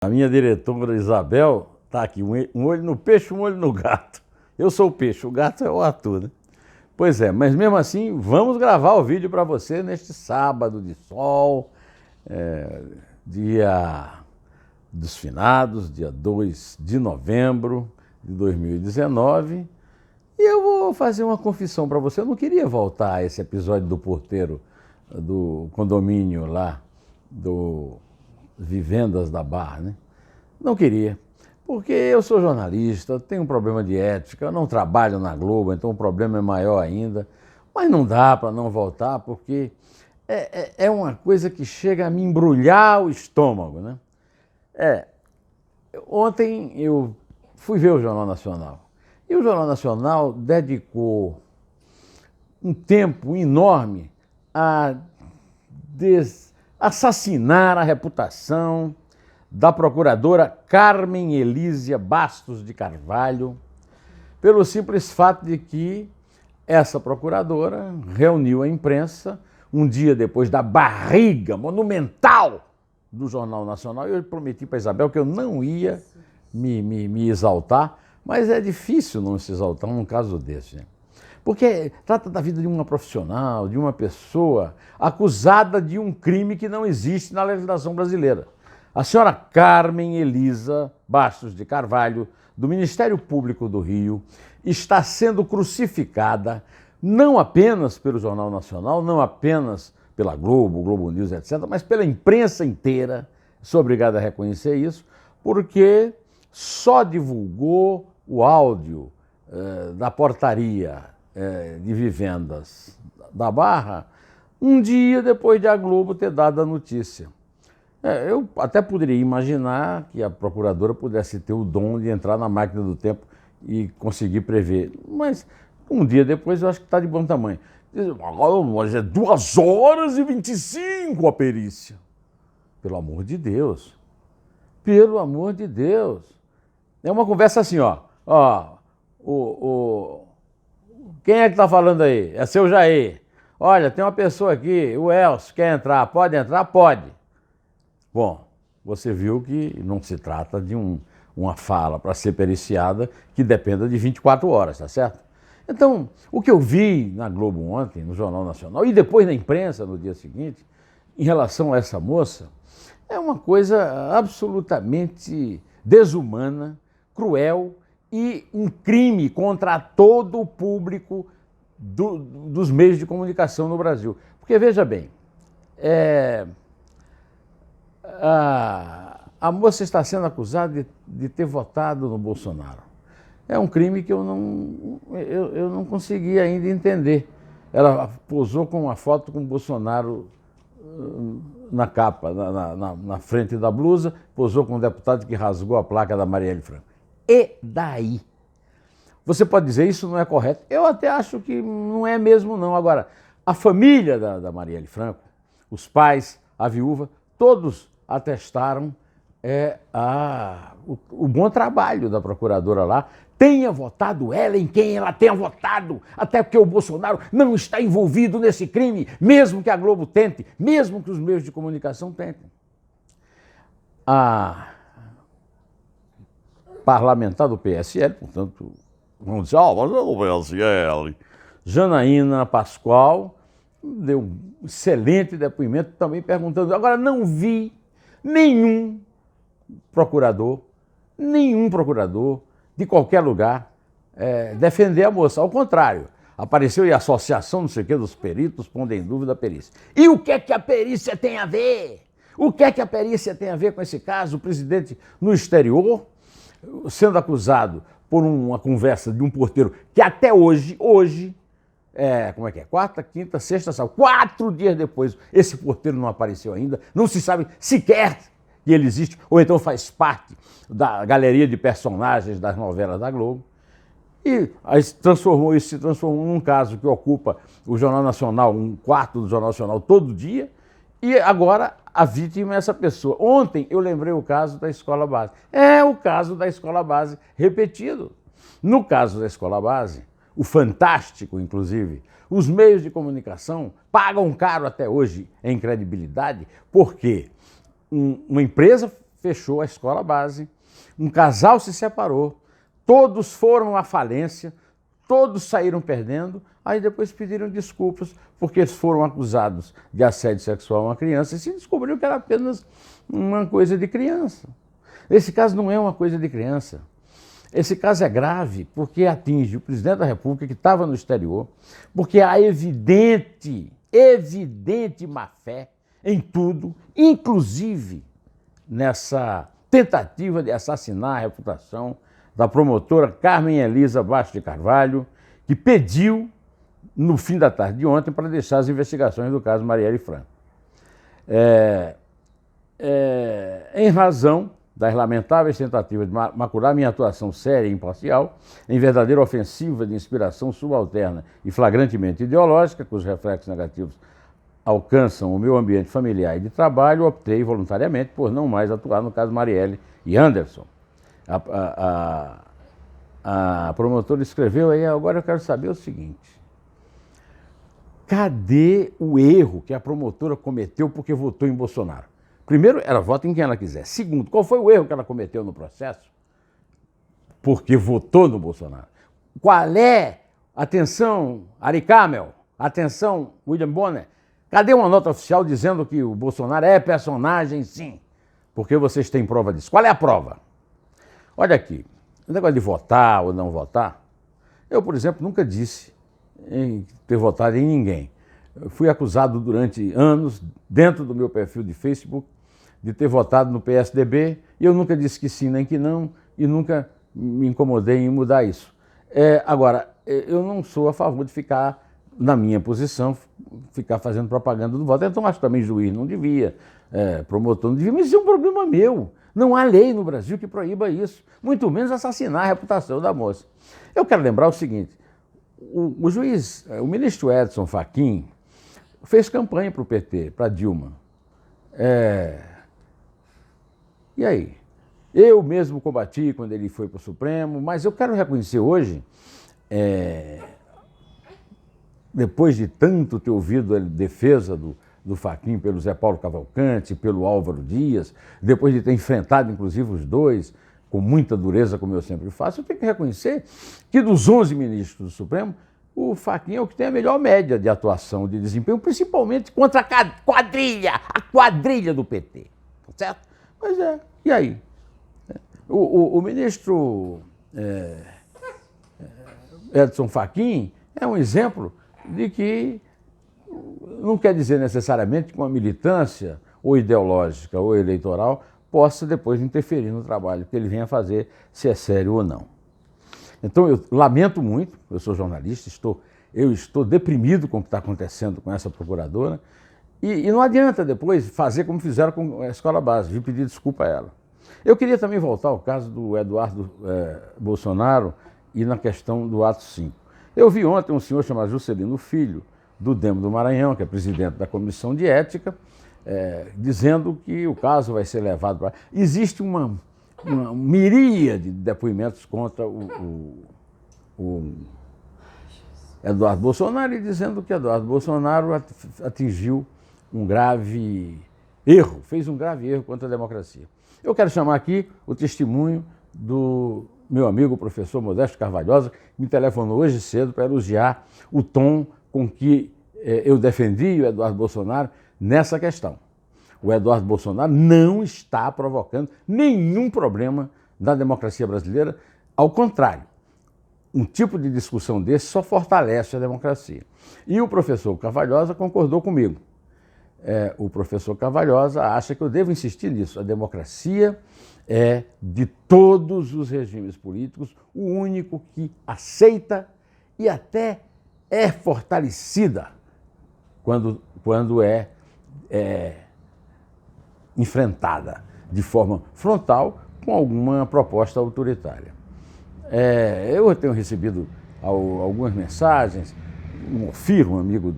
A minha diretora Isabel está aqui, um olho no peixe, um olho no gato. Eu sou o peixe, o gato é o Arthur, né? Pois é, mas mesmo assim, vamos gravar o vídeo para você neste sábado de sol, dia dos finados, dia 2 de novembro de 2019. E eu vou fazer uma confissão para você. Eu não queria voltar a esse episódio do porteiro do condomínio lá, do Vivendas da Barra, né? Não queria, porque eu sou jornalista, tenho um problema de ética, não trabalho na Globo, então o problema é maior ainda. Mas não dá para não voltar, porque é uma coisa que chega a me embrulhar o estômago, né? Ontem eu fui ver o Jornal Nacional. E o Jornal Nacional dedicou um tempo enorme a assassinar a reputação da procuradora Carmen Elísia Bastos de Carvalho, pelo simples fato de que essa procuradora reuniu a imprensa um dia depois da barriga monumental do Jornal Nacional. Eu prometi para Isabel que eu não ia me exaltar, mas é difícil não se exaltar num caso desse, né? Porque trata da vida de uma profissional, de uma pessoa acusada de um crime que não existe na legislação brasileira. A senhora Carmen Elisa Bastos de Carvalho, do Ministério Público do Rio, está sendo crucificada não apenas pelo Jornal Nacional, não apenas pela Globo, Globo News, etc., mas pela imprensa inteira. Sou obrigado a reconhecer isso, porque só divulgou o áudio da portaria de Vivendas da Barra um dia depois de a Globo ter dado a notícia. Eu até poderia imaginar que a procuradora pudesse ter o dom de entrar na máquina do tempo e conseguir prever, mas um dia depois eu acho que está de bom tamanho. Mas é 2h25 a perícia. Pelo amor de Deus. Pelo amor de Deus. É uma conversa assim, ó. Quem é que está falando aí? É seu Jair. Olha, tem uma pessoa aqui, o Elcio, quer entrar? Pode entrar? Pode. Bom, você viu que não se trata de uma fala para ser periciada que dependa de 24 horas, tá certo? Então, o que eu vi na Globo ontem, no Jornal Nacional, e depois na imprensa no dia seguinte, em relação a essa moça, é uma coisa absolutamente desumana, cruel e um crime contra todo o público dos meios de comunicação no Brasil. Porque, veja bem, a moça está sendo acusada de ter votado no Bolsonaro. É um crime que eu não consegui ainda entender. Ela posou com uma foto com o Bolsonaro na capa, na frente da blusa, posou com um deputado que rasgou a placa da Marielle Franco. E daí? Você pode dizer isso não é correto? Eu até acho que não é mesmo não. Agora, a família da Marielle Franco, os pais, a viúva, todos atestaram o bom trabalho da procuradora lá. Tenha votado ela em quem ela tenha votado, até porque o Bolsonaro não está envolvido nesse crime, mesmo que a Globo tente, mesmo que os meios de comunicação tentem. A parlamentar do PSL, portanto, vamos dizer, mas é do PSL, Janaína Pascoal, deu um excelente depoimento também perguntando. Agora, não vi nenhum procurador de qualquer lugar defender a moça. Ao contrário, apareceu aí a associação, não sei o quê, dos peritos, pondo em dúvida a perícia. E o que é que a perícia tem a ver? O que é que a perícia tem a ver com esse caso? O presidente no exterior, sendo acusado por uma conversa de um porteiro que até hoje, quarta, quinta, sexta, sábado, 4 dias depois, esse porteiro não apareceu ainda, não se sabe sequer que ele existe, ou então faz parte da galeria de personagens das novelas da Globo. E aí se transformou num caso que ocupa o Jornal Nacional, um quarto do Jornal Nacional todo dia, e agora a vítima é essa pessoa. Ontem eu lembrei o caso da escola base. É o caso da escola base repetido. No caso da escola base, o fantástico, inclusive, os meios de comunicação pagam caro até hoje em credibilidade, porque uma empresa fechou a escola base, um casal se separou, todos foram à falência, todos saíram perdendo, aí depois pediram desculpas porque eles foram acusados de assédio sexual a uma criança e se descobriu que era apenas uma coisa de criança. Esse caso não é uma coisa de criança. Esse caso é grave porque atinge o presidente da República que estava no exterior, porque há evidente má-fé em tudo, inclusive nessa tentativa de assassinar a reputação da promotora Carmen Elisa Bastos de Carvalho, que pediu, no fim da tarde de ontem, para deixar as investigações do caso Marielle Franco. Em razão das lamentáveis tentativas de macular minha atuação séria e imparcial, em verdadeira ofensiva de inspiração subalterna e flagrantemente ideológica, cujos reflexos negativos alcançam o meu ambiente familiar e de trabalho, optei voluntariamente por não mais atuar no caso Marielle e Anderson. A promotora escreveu aí, agora eu quero saber o seguinte: cadê o erro que a promotora cometeu porque votou em Bolsonaro? Primeiro, ela vota em quem ela quiser. Segundo, qual foi o erro que ela cometeu no processo? Porque votou no Bolsonaro. Qual é, atenção, Ari Camel, atenção, William Bonner, cadê uma nota oficial dizendo que o Bolsonaro é personagem, sim? Porque vocês têm prova disso. Qual é a prova? Olha aqui, o negócio de votar ou não votar, eu, por exemplo, nunca disse em ter votado em ninguém. Eu fui acusado durante anos, dentro do meu perfil de Facebook, de ter votado no PSDB, e eu nunca disse que sim nem que não, e nunca me incomodei em mudar isso. Agora, eu não sou a favor de ficar, na minha posição, ficar fazendo propaganda do voto. Então, acho que também juiz não devia, promotor não devia, mas isso é um problema meu. Não há lei no Brasil que proíba isso, muito menos assassinar a reputação da moça. Eu quero lembrar o seguinte: o ministro Edson Fachin fez campanha para o PT, para Dilma. E aí? Eu mesmo combati quando ele foi para o Supremo, mas eu quero reconhecer hoje, depois de tanto ter ouvido a defesa do Fachin pelo Zé Paulo Cavalcante, pelo Álvaro Dias, depois de ter enfrentado inclusive os dois com muita dureza, como eu sempre faço, eu tenho que reconhecer que dos 11 ministros do Supremo, o Fachin é o que tem a melhor média de atuação, de desempenho, principalmente contra a quadrilha do PT, tá certo? Mas e aí? O ministro Edson Fachin é um exemplo de que não quer dizer necessariamente que uma militância ou ideológica ou eleitoral possa depois interferir no trabalho que ele venha fazer, se é sério ou não. Então eu lamento muito, eu sou jornalista, eu estou deprimido com o que está acontecendo com essa procuradora, e não adianta depois fazer como fizeram com a escola base, de pedir desculpa a ela. Eu queria também voltar ao caso do Eduardo Bolsonaro e na questão do ato 5. Eu vi ontem um senhor chamado Juscelino Filho, do Demo do Maranhão, que é presidente da Comissão de Ética, dizendo que o caso vai ser levado para... Existe uma miríade de depoimentos contra o Eduardo Bolsonaro e dizendo que Eduardo Bolsonaro atingiu um grave erro, fez um grave erro contra a democracia. Eu quero chamar aqui o testemunho do meu amigo, o professor Modesto Carvalhosa, que me telefonou hoje cedo para elogiar o tom com que eu defendi o Eduardo Bolsonaro nessa questão. O Eduardo Bolsonaro não está provocando nenhum problema na democracia brasileira, ao contrário. Um tipo de discussão desse só fortalece a democracia. E o professor Carvalhosa concordou comigo. O professor Carvalhosa acha que eu devo insistir nisso. A democracia é, de todos os regimes políticos, o único que aceita e até é fortalecida quando é enfrentada de forma frontal com alguma proposta autoritária. Eu tenho recebido algumas mensagens, um Ofir, um amigo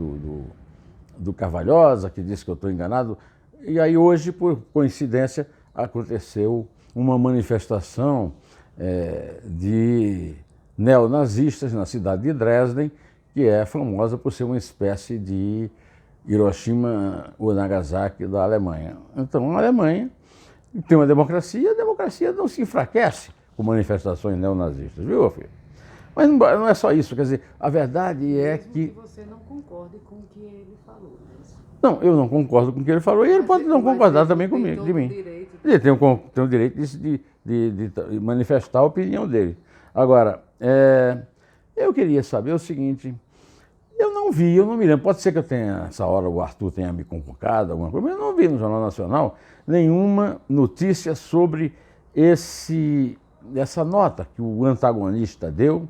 do Carvalhosa, que disse que eu estou enganado, e aí hoje, por coincidência, aconteceu uma manifestação de neonazistas na cidade de Dresden, que é famosa por ser uma espécie de Hiroshima ou Nagasaki da Alemanha. Então, a Alemanha tem uma democracia, a democracia não se enfraquece com manifestações neonazistas, viu, filho? Mas não é só isso, quer dizer, a verdade é Mesmo que... você não concorde com o que ele falou, né? Não, eu não concordo com o que ele falou, e ele pode não concordar também comigo, de mim. Ele tem o direito de manifestar a opinião dele. Agora, eu queria saber o seguinte, eu não me lembro, pode ser que eu tenha, essa hora o Arthur tenha me convocado, alguma coisa, mas eu não vi no Jornal Nacional nenhuma notícia sobre essa nota que o antagonista deu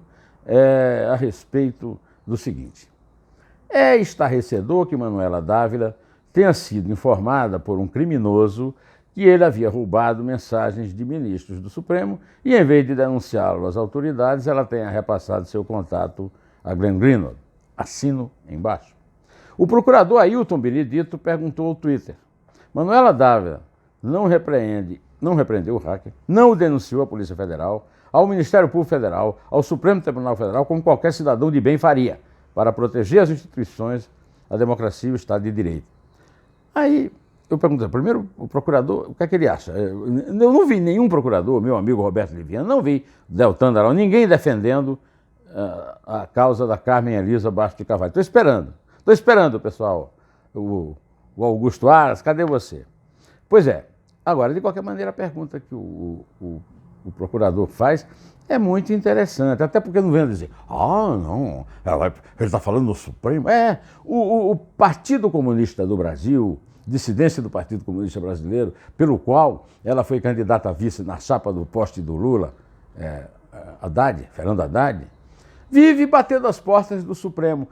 a respeito do seguinte. É estarrecedor que Manuela Dávila tenha sido informada por um criminoso que ele havia roubado mensagens de ministros do Supremo e, em vez de denunciá-lo às autoridades, ela tenha repassado seu contato a Glenn Greenwald. Assino embaixo. O procurador Ailton Benedito perguntou ao Twitter: Manuela Dávila não repreendeu o hacker, não o denunciou à Polícia Federal, ao Ministério Público Federal, ao Supremo Tribunal Federal, como qualquer cidadão de bem faria, para proteger as instituições, a democracia e o Estado de Direito. Aí eu perguntei, primeiro, o procurador, o que é que ele acha? Eu não vi nenhum procurador, meu amigo Roberto Liviano, não vi Deltan Dallagnol, ninguém defendendo a causa da Carmen Elisa Bastos de Carvalho. Estou esperando, pessoal. O Augusto Aras, cadê você? Pois é, agora, de qualquer maneira, a pergunta que o procurador faz é muito interessante, até porque não vem dizer, não, ele está falando no Supremo. O Partido Comunista do Brasil, dissidência do Partido Comunista Brasileiro, pelo qual ela foi candidata a vice na chapa do poste do Lula, Fernando Haddad, vive batendo as portas do Supremo.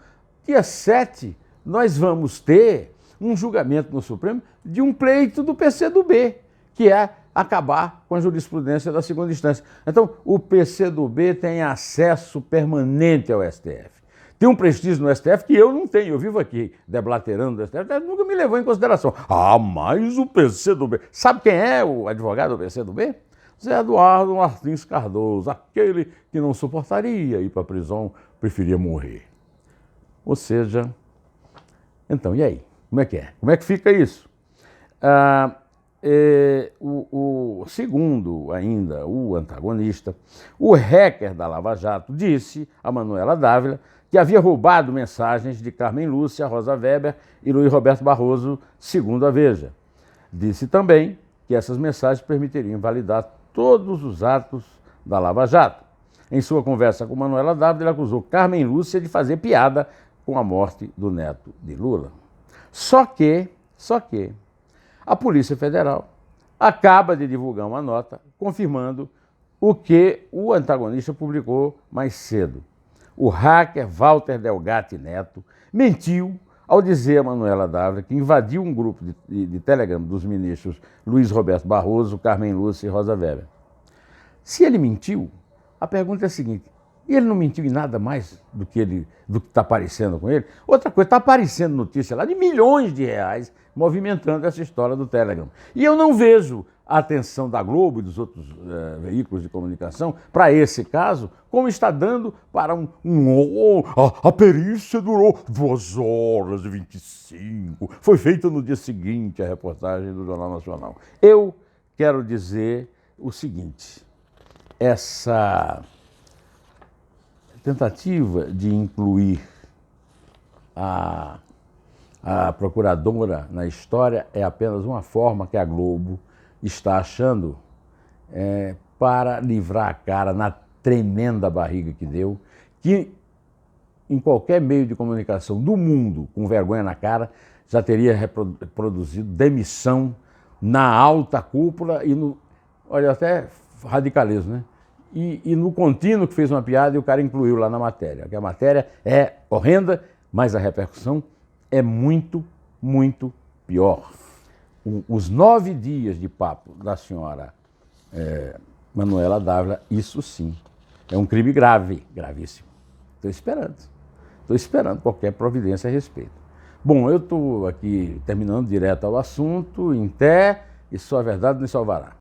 Dia 7, nós vamos ter um julgamento no Supremo de um pleito do PCdoB, que é acabar com a jurisprudência da segunda instância. Então, o PCdoB tem acesso permanente ao STF. Tem um prestígio no STF que eu não tenho. Eu vivo aqui deblaterando do STF, nunca me levou em consideração. Mas o PCdoB... Sabe quem é o advogado do PCdoB? Zé Eduardo Martins Cardoso, aquele que não suportaria ir para a prisão, preferia morrer. Ou seja, então, e aí? Como é que é? Como é que fica isso? Segundo ainda o antagonista, o hacker da Lava Jato disse a Manuela Dávila que havia roubado mensagens de Carmen Lúcia, Rosa Weber e Luiz Roberto Barroso, segundo a Veja. Disse também que essas mensagens permitiriam invalidar todos os atos da Lava Jato. Em sua conversa com Manuela Dávila, ele acusou Carmen Lúcia de fazer piada com a morte do neto de Lula. Só que a Polícia Federal acaba de divulgar uma nota confirmando o que o antagonista publicou mais cedo. O hacker Walter Delgatti Neto mentiu ao dizer a Manuela Dávila que invadiu um grupo de Telegram dos ministros Luiz Roberto Barroso, Carmen Lúcia e Rosa Weber. Se ele mentiu, a pergunta é a seguinte: e ele não mentiu em nada mais do que está aparecendo com ele? Outra coisa, está aparecendo notícia lá de milhões de reais movimentando essa história do Telegram. E eu não vejo a atenção da Globo e dos outros veículos de comunicação para esse caso, como está dando para a perícia durou 2h25, foi feita no dia seguinte a reportagem do Jornal Nacional. Eu quero dizer o seguinte: essa tentativa de incluir a procuradora na história é apenas uma forma que a Globo está achando para livrar a cara na tremenda barriga que deu, que em qualquer meio de comunicação do mundo, com vergonha na cara, já teria produzido demissão na alta cúpula e olha, até radicalismo, né? E no Contínuo, que fez uma piada e o cara incluiu lá na matéria. Que a matéria é horrenda, mas a repercussão é muito, muito pior. Os 9 dias de papo da senhora Manuela Dávila, isso sim, é um crime grave, gravíssimo. Estou esperando qualquer providência a respeito. Bom, eu estou aqui terminando direto ao assunto, em té, e só a verdade nos salvará.